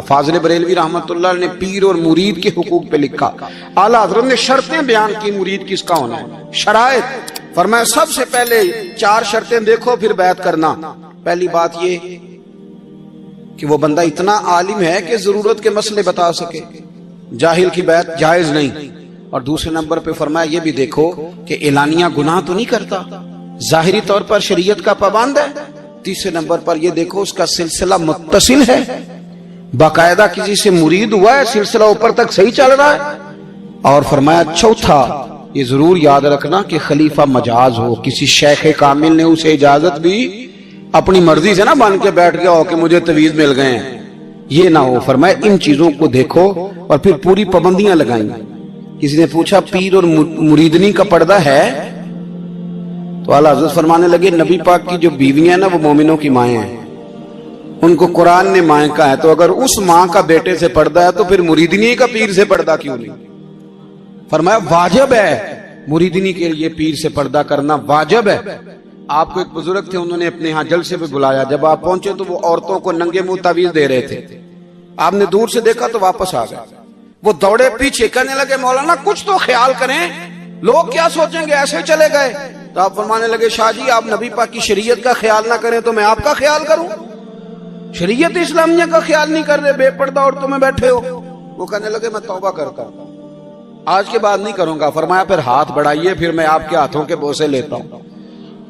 فاضل بریلوی رحمت اللہ نے پیر اور مرید کے حقوق پہ لکھا. اعلیٰ حضرت نے شرطیں بیان کی مرید کس کا ہونا ہے, شرائط. فرمایا سب سے پہلے 4 شرطیں دیکھو پھر بیعت کرنا. پہلی بات یہ کہ وہ بندہ اتنا عالم ہے کہ ضرورت کے مسئلے بتا سکے, جاہل کی بیعت جائز نہیں. اور دوسرے نمبر پہ فرمایا یہ بھی دیکھو کہ اعلانیہ گناہ تو نہیں کرتا, ظاہری طور پر شریعت کا پابند ہے. تیسرے نمبر پر یہ دیکھو اس کا سلسلہ متصل ہے, باقاعدہ کسی سے مرید ہوا ہے, سلسلہ اوپر تک صحیح چل رہا ہے. اور فرمایا چوتھا یہ ضرور یاد رکھنا کہ خلیفہ مجاز ہو, کسی شیخ کامل نے اسے اجازت بھی اپنی مرضی سے نہ مان کے بیٹھ گیا ہو کہ مجھے تویز مل گئے ہیں, یہ نہ ہو. فرمایا ان چیزوں کو دیکھو اور پھر پوری پابندیاں لگائیں. کسی نے پوچھا پیر اور مریدنی کا پردہ ہے, تو اعلیٰ حضرت فرمانے لگے نبی پاک کی جو بیویاں ہیں نا وہ مومنوں کی مائیں ہیں, ان کو قرآن نے مائیں کہا ہے. تو اگر اس ماں کا بیٹے سے پردہ ہے تو پھر مریدنی کا پیر سے پردہ کیوں نہیں؟ فرمایا واجب ہے مریدنی کے لیے پیر سے پردہ کرنا, واجب ہے. آپ کو ایک بزرگ تھے, انہوں نے اپنے ہاں جلسے پہ بلایا. جب آپ پہنچے تو وہ عورتوں کو ننگے منہ تعویذ دے رہے تھے. آپ نے دور سے دیکھا تو واپس آ گئے. وہ دوڑے پیچھے, کہنے لگے مولانا کچھ تو خیال کریں, لوگ کیا سوچیں گے, ایسے چلے گئے. تو آپ فرمانے لگے شاہ جی آپ نبی پاک کی شریعت کا خیال نہ کریں تو میں آپ کا خیال کروں؟ شریعت اسلامیہ کا خیال نہیں کر رہے, بے پردہ عورتوں میں بیٹھے ہو. وہ کہنے لگے میں توبہ کرتا ہوں, آج کے بعد نہیں کروں گا. فرمایا پھر ہاتھ بڑھائیے, پھر میں آپ کے ہاتھوں کے بوسے لیتا ہوں.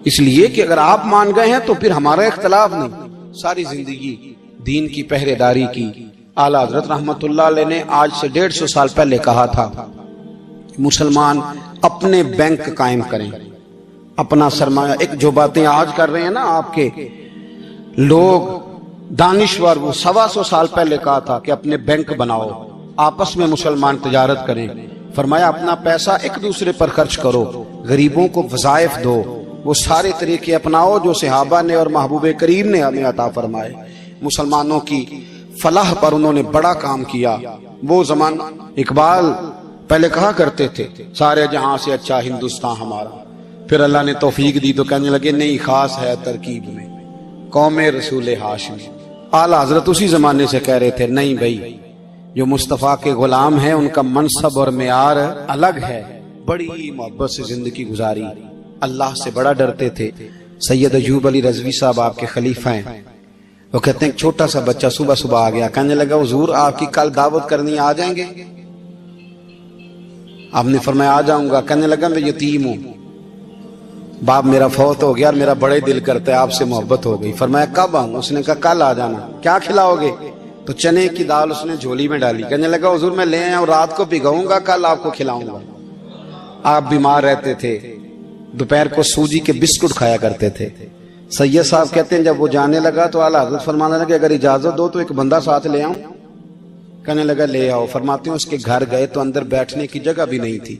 اس لیے کہ اگر آپ مان گئے ہیں تو پھر ہمارا اختلاف نہیں. ساری زندگی دین کی پہرے داری کی. اعلیٰ حضرت رحمت اللہ علیہ نے آج سے 150 سال پہلے کہا تھا مسلمان اپنے بینک قائم کریں, اپنا سرمایہ. ایک جو باتیں آج کر رہے ہیں نا آپ کے لوگ دانشور, وہ 125 سال پہلے کہا تھا کہ اپنے بینک بناؤ, آپس میں مسلمان تجارت کریں. فرمایا اپنا پیسہ ایک دوسرے پر خرچ کرو, غریبوں کو وظائف دو, وہ سارے طریقے اپناؤ جو صحابہ نے اور محبوب کریم نے ہمیں عطا فرمائے. مسلمانوں کی فلاح پر انہوں نے بڑا کام کیا. وہ زمانہ اقبال پہلے کہا کرتے تھے سارے جہاں سے اچھا ہندوستان ہمارا, پھر اللہ نے توفیق دی تو کہنے لگے نہیں خاص ہے ترکیب میں قوم رسول ہاشمی. اعلیٰ حضرت اسی زمانے سے کہہ رہے تھے نہیں بھائی جو مصطفیٰ کے غلام ہیں ان کا منصب اور معیار الگ ہے. بڑی محبت سے زندگی گزاری, اللہ سے بڑا ڈرتے تھے. سید ایوب علی رضوی صاحب آپ کے خلیفہ ہیں. وہ کہتے ہیں ایک چھوٹا سا بچہ صبح صبح آ گیا, کہنے لگا حضور آپ کی کل دعوت کرنی آ جائیں گے؟ آپ نے فرمایا آ جاؤں گا. کہنے لگا میں یتیم ہوں, باپ میرا فوت ہو گیا اور میرا بڑے دل کرتا ہے آپ سے محبت ہو گئی. فرمایا کب آؤں؟ اس نے کہا کل آ جانا. کیا کھلاؤ گے؟ تو چنے کی دال اس نے جھولی میں ڈالی. کہنے لگا حضور میں لے آیا ہوں, رات کو بھگاؤں گا, کل آپ کو کھلاؤں گا. آپ بیمار رہتے تھے, دوپہر کو سوجی کے بسکٹ کھایا کرتے تھے. سید صاحب کہتے ہیں جب وہ جانے لگا تو اعلیٰ حضرت فرمانے لگے اگر اجازت دو تو ایک بندہ ساتھ لے آؤں. کہنے لگا لے آؤ. فرماتے ہیں اس کے گھر گئے تو اندر بیٹھنے کی جگہ بھی نہیں تھی.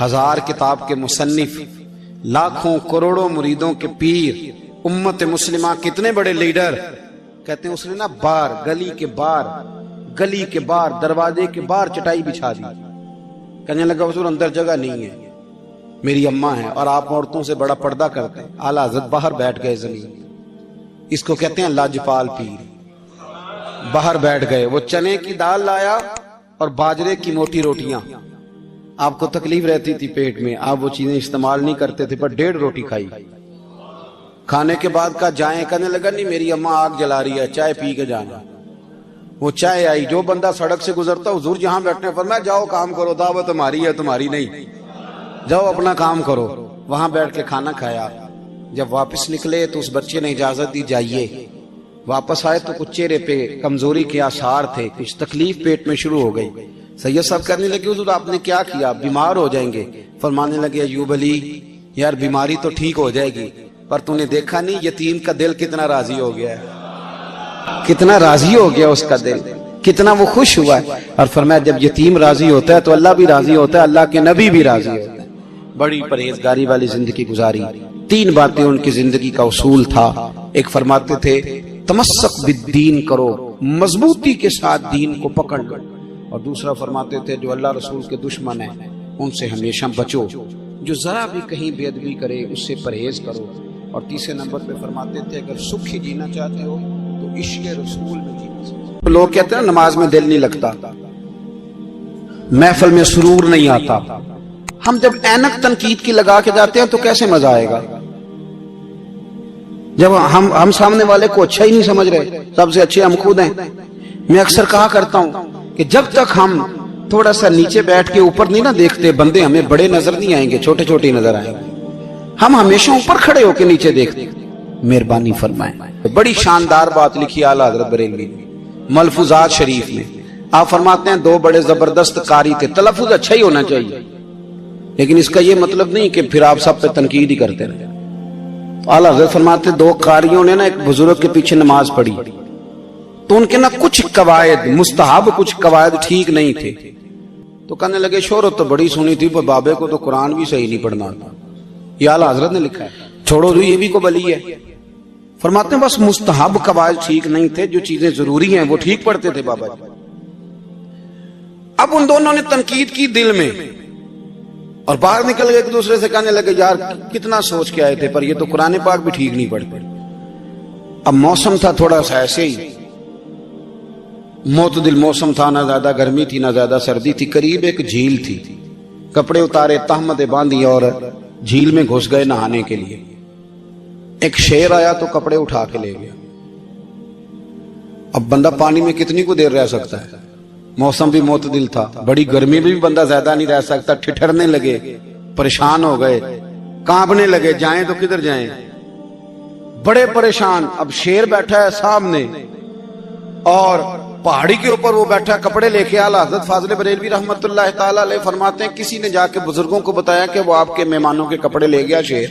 1000 کتاب کے مصنف, لاکھوں کروڑوں مریدوں کے پیر, امت مسلمہ کتنے بڑے لیڈر. کہتے ہیں اس نے نا باہر گلی کے باہر دروازے کے باہر چٹائی بچھا دی. کہنے لگا حضور اندر جگہ نہیں ہے, میری اماں ہے اور آپ عورتوں سے بڑا پردہ کرتے ہیں. اعلیٰ حضرت باہر بیٹھ گئے زمین, اس کو کہتے ہیں لاجپال پیر. باہر بیٹھ گئے, وہ چنے کی دال لایا اور باجرے کی موٹی روٹیاں. آپ کو تکلیف رہتی تھی پیٹ میں, آپ وہ چیزیں استعمال نہیں کرتے تھے, پر 1.5 روٹی کھائی. کھانے کے بعد کہا جائیں. کہنے لگا نہیں میری اماں آگ جلا رہی ہے, چائے پی کے جانا. وہ چائے آئی, جو بندہ سڑک سے گزرتا حضور جہاں بیٹھنے, فرمایا جاؤ کام کرو, دعوت ہماری ہے تمہاری نہیں, جاؤ اپنا کام کرو. وہاں بیٹھ کے کھانا کھایا. جب واپس نکلے تو اس بچے نے اجازت دی جائیے. واپس آئے تو کچھ چہرے پہ کمزوری کے آثار تھے, کچھ تکلیف پیٹ میں شروع ہو گئی. سید صاحب کہنے لگے حضور آپ نے کیا کیا, بیمار ہو جائیں گے. فرمانے لگے ایوب علی یار بیماری تو ٹھیک ہو جائے گی, پر تو نے دیکھا نہیں یتیم کا دل کتنا راضی ہو گیا ہے, کتنا راضی ہو گیا اس کا دل, کتنا وہ خوش ہوا ہے. اور فرمایا جب یتیم راضی ہوتا ہے تو اللہ بھی راضی ہوتا ہے, اللہ کے نبی بھی راضی ہوتا ہے. بڑی پرہیزگاری والی زندگی گزاری. 3 باتیں ان کی زندگی کا اصول تھا. ایک فرماتے تھے تمسک بالدین کرو, مضبوطی کے ساتھ دین کو پکڑ لو. اور دوسرا فرماتے تھے جو اللہ رسول کے دشمن ہیں ان سے ہمیشہ بچو, جو ذرا بھی کہیں بے ادبی کرے اس سے پرہیز کرو. اور تیسرے نمبر پہ فرماتے تھے اگر سکھی جینا چاہتے ہو تو عشق رسول میں جینا. لوگ کہتے ہیں نماز میں دل نہیں لگتا، محفل میں سرور نہیں آتا. ہم جب اینک تنقید کی لگا کے جاتے ہیں تو کیسے مزہ آئے گا؟ جب ہم سامنے والے کو اچھا ہی نہیں سمجھ رہے، سب سے اچھے ہم خود ہیں. میں اکثر کہا کرتا ہوں کہ جب تک ہم تھوڑا سا نیچے بیٹھ کے اوپر نہیں نہ دیکھتے، بندے ہمیں بڑے نظر نہیں آئیں گے، چھوٹے چھوٹے نظر آئیں گے. ہم ہمیشہ اوپر کھڑے ہو کے نیچے دیکھتے. مہربانی فرمائیں. بڑی شاندار بات لکھی اعلیٰ حضرت بریلوی نے ملفوظات شریف میں. آپ فرماتے ہیں دو بڑے زبردست قاری تھے. تلفظ اچھا ہی ہونا چاہیے، لیکن اس کا یہ مطلب نہیں کہ پھر آپ سب پہ تنقید ہی کرتے رہے. اعلیٰ حضرت فرماتے دو قاریوں نے نا ایک بزرگ کے پیچھے نماز پڑھی تو ان کے نا کچھ قواعد مستحب، کچھ قواعد ٹھیک نہیں تھے. تو کہنے لگے شہرت تو بڑی سنی تھی پر بابے کو تو قرآن بھی صحیح نہیں پڑھنا آتا. یہ اعلیٰ حضرت نے لکھا ہے. چھوڑو جو یہ بھی کو بلی ہے. فرماتے ہیں بس مستحب قواعد ٹھیک نہیں تھے، جو چیزیں ضروری ہیں وہ ٹھیک پڑھتے تھے بابا جی. اب ان دونوں نے تنقید کی دل میں اور باہر نکل گئے ایک دوسرے سے کہنے لگے یار کتنا سوچ کے آئے تھے پر یہ تو قرآن پاک بھی ٹھیک نہیں پڑھتے. اب موسم تھا تھوڑا سا ایسے ہی معتدل موسم تھا، نہ زیادہ گرمی تھی نہ زیادہ سردی تھی. قریب ایک جھیل تھی. کپڑے اتارے، تہمتیں باندھی اور جھیل میں گھس گئے نہانے کے لیے. ایک شیر آیا تو کپڑے اٹھا کے لے گیا. اب بندہ پانی میں کتنی کو دیر رہ سکتا ہے؟ موسم بھی معتدل تھا، بڑی گرمی میں بھی بندہ زیادہ نہیں رہ سکتا. ٹھٹھرنے لگے، پریشان ہو گئے، کانپنے لگے، جائیں تو کدھر جائیں، بڑے پریشان. اب شیر بیٹھا ہے سامنے اور پہاڑی کے اوپر وہ بیٹھا کپڑے لے کے. اعلیٰ حضرت فاضل بریلوی رحمت اللہ تعالی علیہ فرماتے ہیں کسی نے جا کے بزرگوں کو بتایا کہ وہ آپ کے مہمانوں کے کپڑے لے گیا شیر.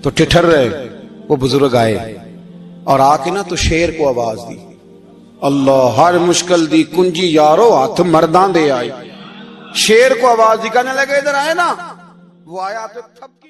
تو ٹھٹھر رہے. وہ بزرگ آئے اور آ کے نا تو شیر کو آواز دی، اللہ ہر مشکل دی کنجی یارو ہاتھ مرداں دے آئی. شیر کو آواز دی، کہنے لگے ادھر آئے نا. وہ آیا تو تھپ